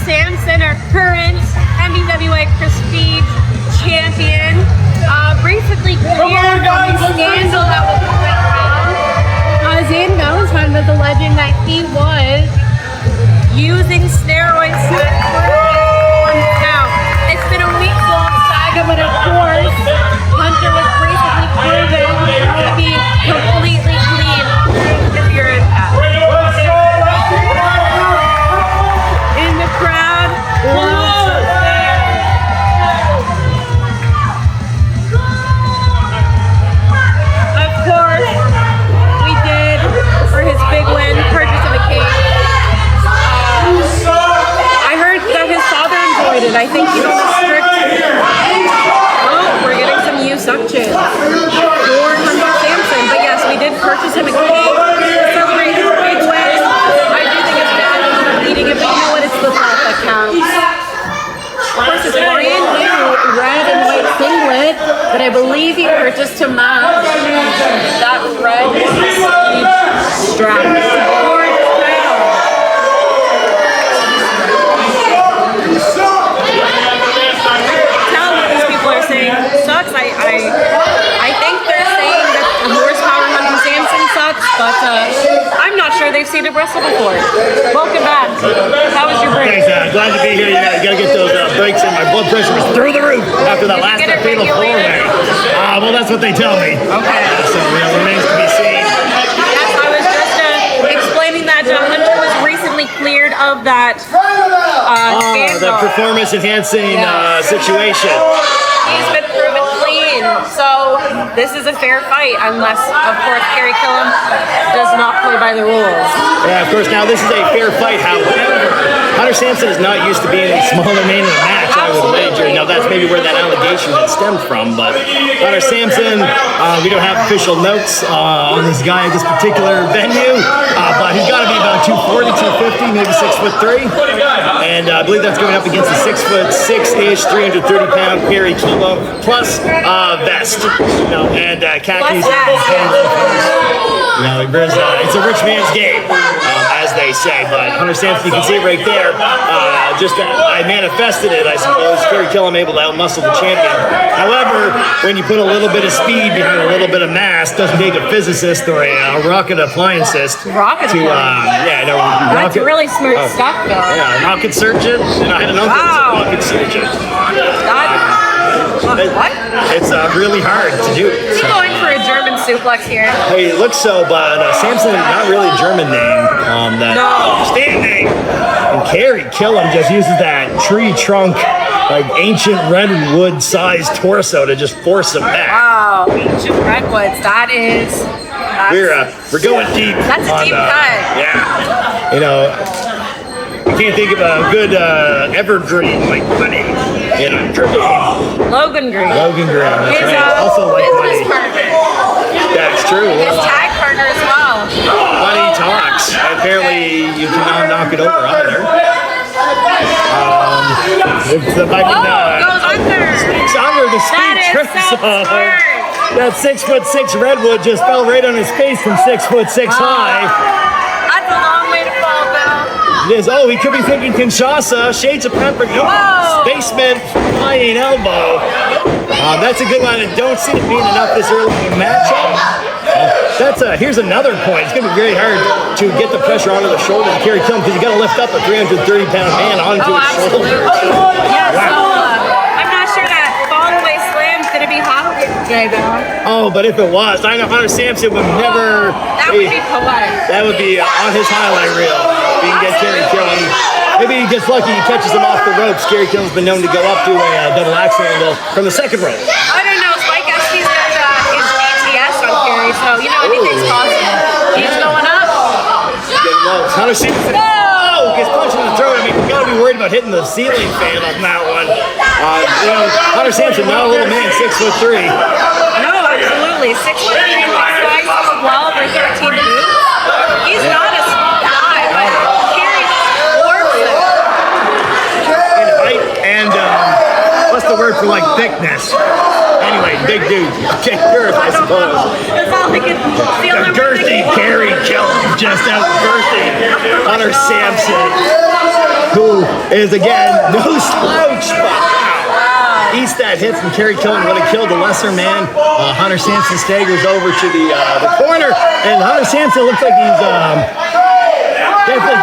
Sampson, our current LPW Prestige champion, recently cleared on the scandal that was going around. Zane Bell was talking about the legend that he was using steroids to improve his count. It's been a week-long saga, but of course, Hunter was recently proven to be completely clean if you're in that. In the crowd, of course, we did, for his big win, purchase of a cake. I heard that his father enjoyed it. I think he's on the strict. Oh, we're getting some you suck chants for Hunter Sampson. But yes, we did purchase him a cake to celebrate his big win. I do think it's bad that he's not eating it, but you know what? It's the thought that counts. Of course, it's brand new red and white singlet that I believe he purchased to match that red strap. Sucks. I think they're saying that the horsepower Hunter Sampson sucks, but I'm not sure they've seen him wrestle before. Welcome back. How was your break? Thanks, glad to be here. You gotta get those breaks in. My blood pressure was through the roof after that last fatal four-way. Well, that's what they tell me. Okay. So it remains to be seen. Yes, I was just explaining that Hunter was recently cleared of that scandal. The performance-enhancing situation. He's been proven clean, so this is a fair fight, unless, of course, Kerry Killem does not play by the rules. Yeah, of course. Now this is a fair fight. However, Hunter Sampson is not used to being a smaller man in a match. I would wager. Now that's maybe where that allegation had stemmed from. But Hunter Sampson, we don't have official notes on this guy at this particular venue, but he's got to be about 240, 250, maybe 6'3", and I believe that's going up against a 6'6"-ish, 330-pound Kerry Killem plus vest, and khakis. It's a rich man's game, as they say. But Hunter Sampson, you can see it right there. I manifested it, I suppose. Kerry Killem able to outmuscle the champion. However, when you put a little bit of speed behind a little bit of mass, doesn't take a physicist or a rocket appliancist. That's really smart stuff, though. Yeah, rocket surgeon. And I had an uncle who's a rocket surgeon. What? It's really hard to do. Is he going for a German suplex here? Hey, it looks so, but Sampson, not really a German name. Standing. And Kerry Killem just uses that tree trunk, like ancient redwood-sized torso to just force him back. Wow, ancient redwoods. We're going deep. That's a deep cut. Yeah. I can't think of a good evergreen like money. Logan Green. That's His right. Also like business money. partner. That's true. His tag partner as well. Money talks. Apparently, you cannot knock it over either. Goes under. Sneaks under the speed trips. That 6'6" redwood just fell right on his face from 6'6" high. That's a long way to fall, Bill. It is. Oh, he could be thinking Kinshasa. Shades of Pepper. Spaceman flying elbow. That's a good one. And don't see it being enough this early in the matchup. Here's another point. It's going to be very hard to get the pressure onto the shoulder of Kerry Killem because you got to lift up a 330-pound man onto his shoulder. Yeah, I'm not sure that fall-away slam's going to be hot today, Bill. Oh, but if it was, I know Hunter Sampson would never. That would be poetic. That would be on his highlight reel. If he can get Kerry Killem. Maybe he gets lucky, he catches him off the ropes. Kerry Killem's been known to go up to a double axe handle from the second rope. I don't know. Spike SP's got his GTS on Kerry, so anything's possible. He's going up. Hunter Sampson. Oh, gets punched in the throat. I mean, you gotta be worried about hitting the ceiling fan on that one. Hunter Sampson, not a little man, 6'3". No, absolutely. 6'3", size 12 or 13 to move. He's not a small guy, but Kerry dwarfs him. And what's the word for like thickness? Anyway, big dude. Okay, girth, I suppose. That's all I can feel. The girthy Kerry Killem just out girthy Hunter Sampson. who is, again, no slouch, but eats that hit from Kerry Killem, would have killed the lesser man. Hunter Sampson staggers over to the corner, and Hunter Sampson looks like he's definitely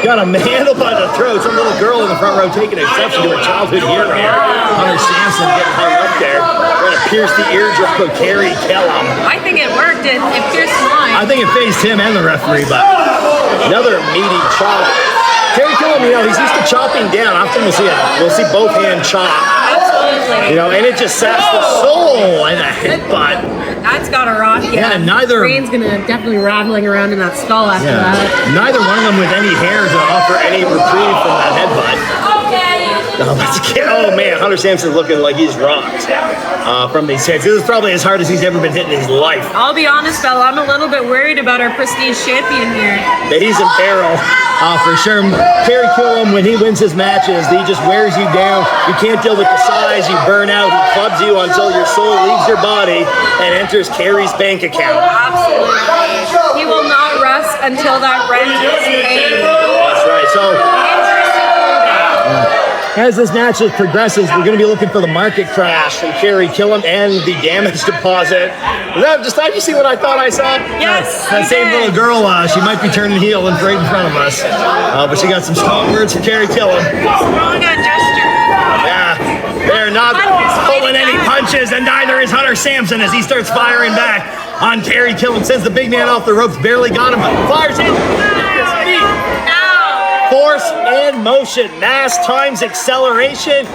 got him handled by the throat. Some little girl in the front row taking exception to her childhood hero. Hunter Sampson getting hung up there, trying to pierce the eardrum of Kerry Killem. I think it worked. It pierced mine. I think it phased him and the referee, but another meaty chop. Kerry Killem, he's used to chopping down. Often we'll see both hand chop. Absolutely. And it just saps the soul and a headbutt. That's gotta rock. Yeah, neither. Brain's gonna definitely rattling around in that skull after that. Neither one of them with any hair to offer any reprieve from that headbutt. Oh man, Hunter Sampson looking like he's rocked from these hits. This is probably as hard as he's ever been hit in his life. I'll be honest, Bella, I'm a little bit worried about our Prestige champion here. He's in peril, for sure. Kerry Killem, when he wins his matches, he just wears you down. You can't deal with the size, you burn out, he clubs you until your soul leaves your body and enters Kerry's bank account. Absolutely. He will not rest until that rent is paid. That's right. So, as this match progresses, we're going to be looking for the market crash from Kerry Killem and the damage deposit. Did you see what I thought I saw? Yes. That same little girl, she might be turning heel and right in front of us. But she got some strong words from Kerry Killem. Strong gesture. Yeah, they're not pulling any punches, and neither is Hunter Sampson as he starts firing back on Kerry Killem. Sends the big man off the ropes, barely got him, but fires in. Force and motion, mass times acceleration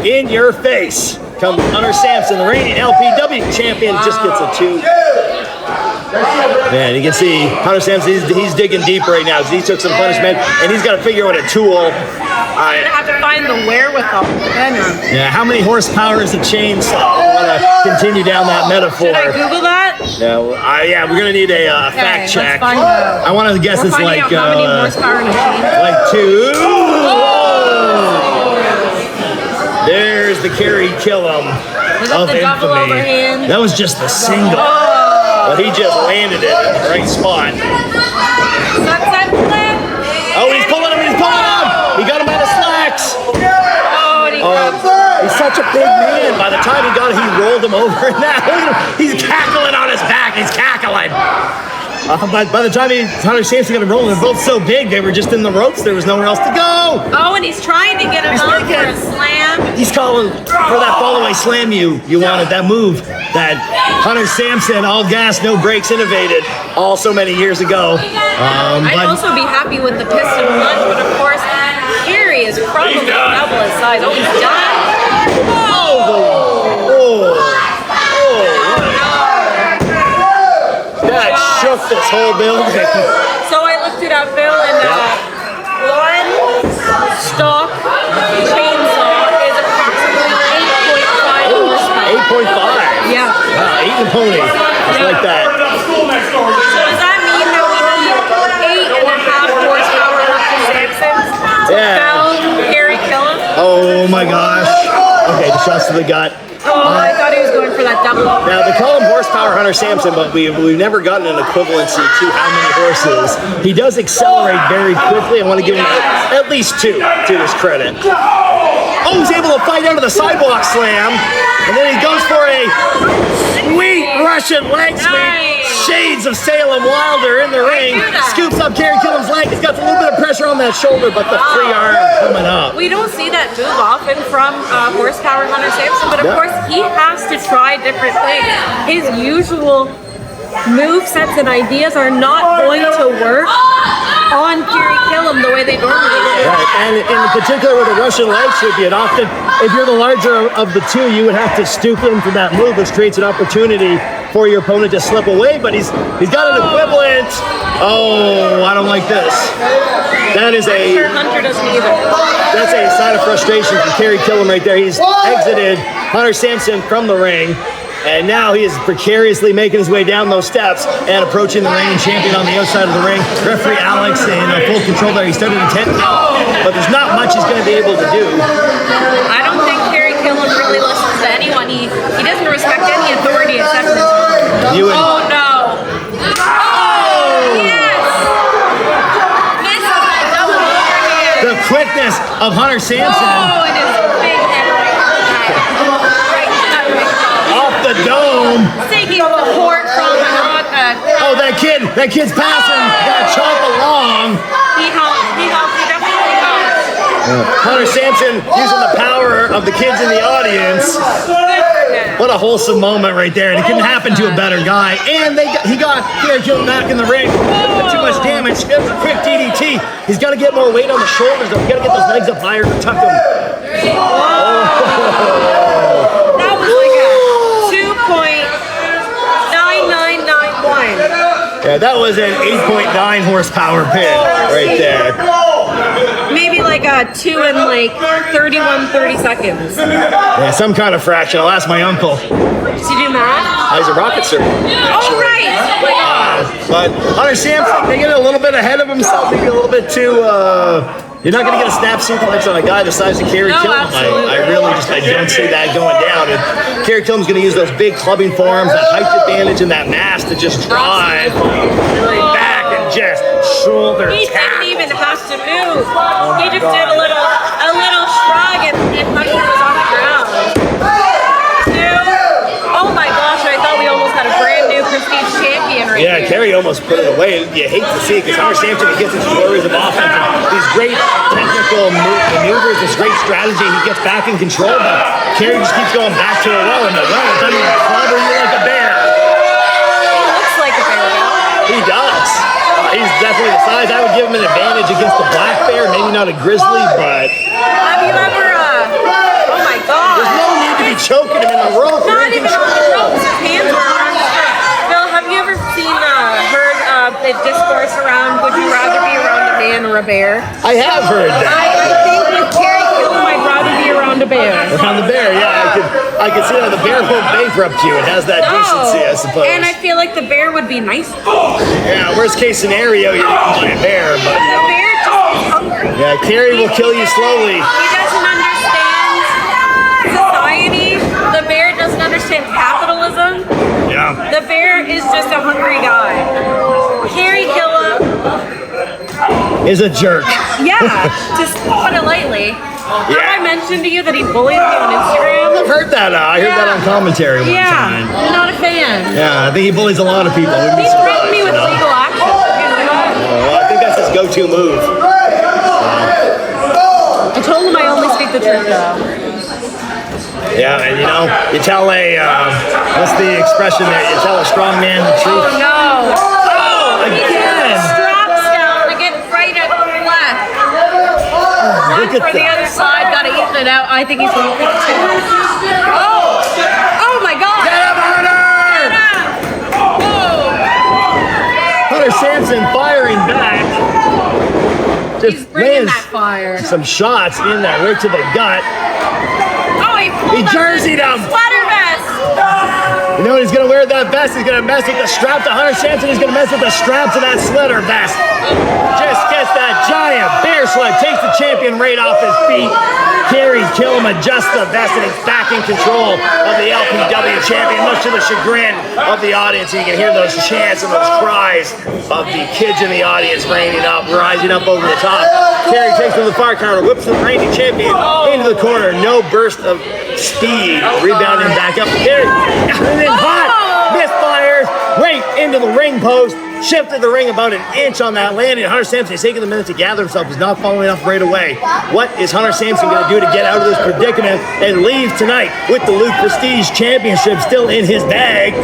in your face. Comes Hunter Sampson, the reigning LPW champion, just gets a 2. Man, you can see Hunter Sampson, he's digging deep right now because he took some punishment and he's got to figure out a tool. I have to find the wherewithal. Yeah, how many horsepower is a chainsaw? I want to continue down that metaphor. Should I Google that? Yeah, we're gonna need a fact check. Let's find out. I want to guess it's like how many horsepower in a chain? like 2. There's the Kerry Killem of the double infamy. overhand. That was just the single, but he just landed it in the right spot. Sunset flip. Oh, he's pulling him! He got him by the slacks. Oh, and he He's such a big man. By the time he got it, he rolled him over. And now look at him. He's cackling on his back. He's cackling. By the time Hunter Sampson got him rolling, they're both so big, they were just in the ropes. There was nowhere else to go. Oh, and he's trying to get him on for a slam. He's calling for that fall-away slam you wanted, that move that Hunter Sampson, all gas, no brakes, innovated all so many years ago. I'd also be happy with the piston lunge, but of course, Kerry is probably double his size. Oh, he's done. That shook this whole building. So I looked it up, Bill, and one stock chainsaw is approximately 8.5 horsepower. 8.5? Yeah. Wow, 8 and pony. Just like that. So does that mean that we need 8.5 horsepower Lutte Prestige to fell Kerry Killem? Oh my gosh. Okay, the shots to the gut. Oh, I thought he was going for that double. Now, they call him horsepower Hunter Sampson, but we've never gotten an equivalency to how many horses. He does accelerate very quickly. I want to give him at least 2 to his credit. Oh, he's able to fight out of the sidewalk slam. And then he goes for a sweet Russian leg sweep. Shades of Salem Wilder in the ring. Scoops up Kerry Killem's leg. He's got a little bit of pressure on that shoulder, but the free arm coming up. We don't see that move often from horsepower Hunter Sampson, but of course he has to try different things. His usual move sets and ideas are not going to work on Kerry Killem the way they normally do. Right, and in particular with a Russian leg sweep, you'd often, if you're the larger of the two, you would have to stoop in for that move, which creates an opportunity for your opponent to slip away, but he's got an equivalent. Oh, I don't like this. That is I'm sure Hunter doesn't either. That's a sign of frustration from Kerry Killem right there. He's exited Hunter Sampson from the ring. And now he is precariously making his way down those steps and approaching the reigning champion on the outside of the ring. Referee Alex in full control there. He started a 10 count, but there's not much he's going to be able to do. I don't think Kerry Killem really listens to anyone. He doesn't respect any authority except his own. Oh no! Oh yes! Misses that double overhand. The of Hunter Sampson. Oh, and his big head right Off the dome. taking support from Oh, that kid's passing. Got chomp along. he definitely helped. Hunter Sampson using the power of the kids in the audience. What a wholesome moment right there. And it couldn't happen to a better guy. And he got Kerry Killem back in the ring. Too much damage. It was a quick DDT. He's got to get more weight on the shoulders, though. He's got to get those legs up higher to tuck them. That was like a 2.9991. Yeah, that was an 8.9 horsepower pin right there. Maybe like a 2 in like 30 seconds. Yeah, some kind of fraction. I'll ask my uncle. Did you do math? He's a rocket surgeon. Oh, right. But Hunter Sampson, they get a little bit ahead of himself, maybe a little bit too. You're not going to get a snap suplex on a guy the size of Kerry Killem. I really just don't see that going down. And Kerry Killem's going to use those big clubbing forearms, that height advantage, and that mass to just drive back and just shoulder He tap. didn't even have to move. He just did a little shrug and Hunter was on the ground. Oh my gosh, I thought we almost had a brand new Prestige champion right here. Yeah, Kerry almost put it away. You hate to see it because Hunter Sampson, he gets his flurries of offense. These great technical maneuvers, this great strategy. He gets back in control, but Kerry just keeps going back to a well and the well. It doesn't even clobber you like a bear. He looks like a bear. He does. He's definitely the size. I would give him an advantage against a black bear, maybe not a grizzly, but Have you ever, oh my god. there's no need to be choking him in the rope. Not even on the ropes, his hands were around his throat. Phil, have you ever heard the discourse around would you rather be around a man or a bear? I have heard that. I think with Kerry Killem, I'd rather be around a bear. Around the bear, yeah. I could see that the bear won't bankrupt you. It has that decency, I suppose. And I feel like the bear would be nice. Yeah, worst case scenario, you didn't buy a bear, but The bear just is hungry. yeah, Kerry will kill you slowly. He doesn't understand society. The bear doesn't understand capitalism. Yeah. The bear is just a hungry guy. Kerry Killem, Is a jerk. yeah, just put it lightly. Have I mentioned to you that he bullied me on Instagram? I've heard that. I heard that on commentary one time. I'm not a fan. Yeah, I think he bullies a lot of people. He threatened me with legal action. Well, I think that's his go-to move. I told him I only speak the truth though. Yeah, and you tell what's the expression there? You tell a strong man the truth. Oh no. Oh, again. Straps down to get right at the left. Run Look at for the that. other side, gotta even it out. I think he's going to pick two. Oh my god. Get him, Hunter! Whoa. Hunter Sampson firing back. He's bringing that fire. some shots in that right to the gut. Oh, He jerseyed him. Sweater vest. You know what he's going to wear that vest? He's going to mess with the strap to Hunter Sampson. He's going to mess with the strap to that sweater vest. Just gets that giant bear slug. Takes the champion right off his feet. Kerry Killem adjusts the vest and he's back in control of the LPW champion, much to the chagrin of the audience. And you can hear those chants and those cries of the kids in the audience rising up over the top. Kerry takes to the far corner, whips the reigning champion into the corner. No burst of speed, rebounding back up. Kerry, and then hot, misfires, right into the ring post. Shifted the ring about an inch on that landing. Hunter Sampson is taking a minute to gather himself. He's not following up right away. What is Hunter Sampson going to do to get out of this predicament and leave tonight with the Lutte Prestige Championship still in his bag?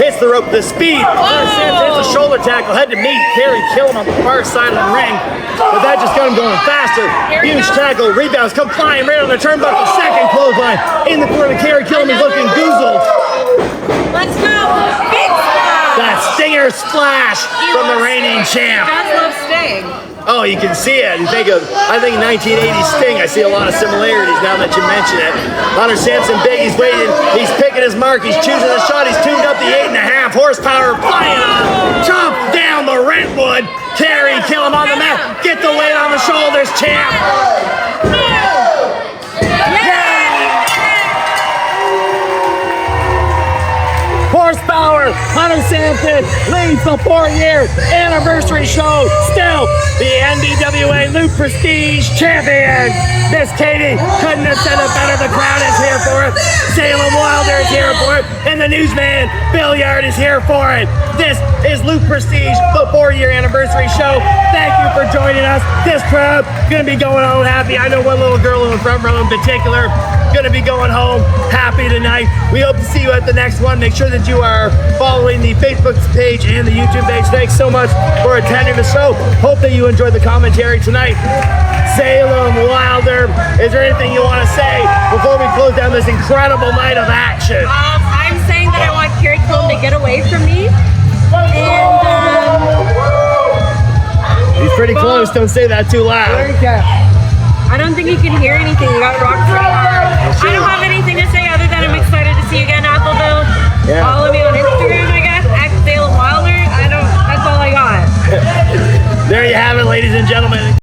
Hits the rope, the speed. Hunter Sampson hits a shoulder tackle, had to meet Kerry Killem on the far side of the ring. But that just got him going faster. Huge tackle, rebounds, come flying right on the turnbuckle. Second clothesline in the corner. Kerry Killem is looking goozled. Let's go. Big splash. That stinger splash from the reigning champ. Does love Sting. Oh, you can see it. I think 1980 Sting. I see a lot of similarities now that you mention it. Hunter Sampson big. He's waiting. He's picking his mark. He's choosing a shot. He's tuned up the 8.5 horsepower. Flying up. Chomp down the Rentwood. Kerry Killem on the mat. Get the weight on the shoulders, champ. Horsepower for Hunter Sampson leads the 4-year anniversary show. Still the NBWA Lutte Prestige champion. Miss Katie couldn't have said it better. The crowd is here for it. Salem Wilder is here for it. And the newsman, Bill Yard, is here for it. This is Lutte Prestige, the 4-year anniversary show. Thank you for joining us. This crowd gonna be going home happy. I know one little girl in the front row in particular gonna be going home happy tonight. We hope to see you at the next one. Make sure that you are following the Facebook page and the YouTube page. Thanks so much for attending the show. Hope that you enjoyed the commentary tonight. Salem Wilder, is there anything you want to say before we close down this incredible night of action? I'm saying that I want Kerry Killem to get away from me. And He's pretty close. Don't say that too loud. I don't think you can hear anything. You got rocked pretty hard. I don't have anything to say other than I'm excited to see you again, Atholville. Yeah. Follow me on Instagram, I guess. @Salem Wilder. That's all I got. There you have it, ladies and gentlemen.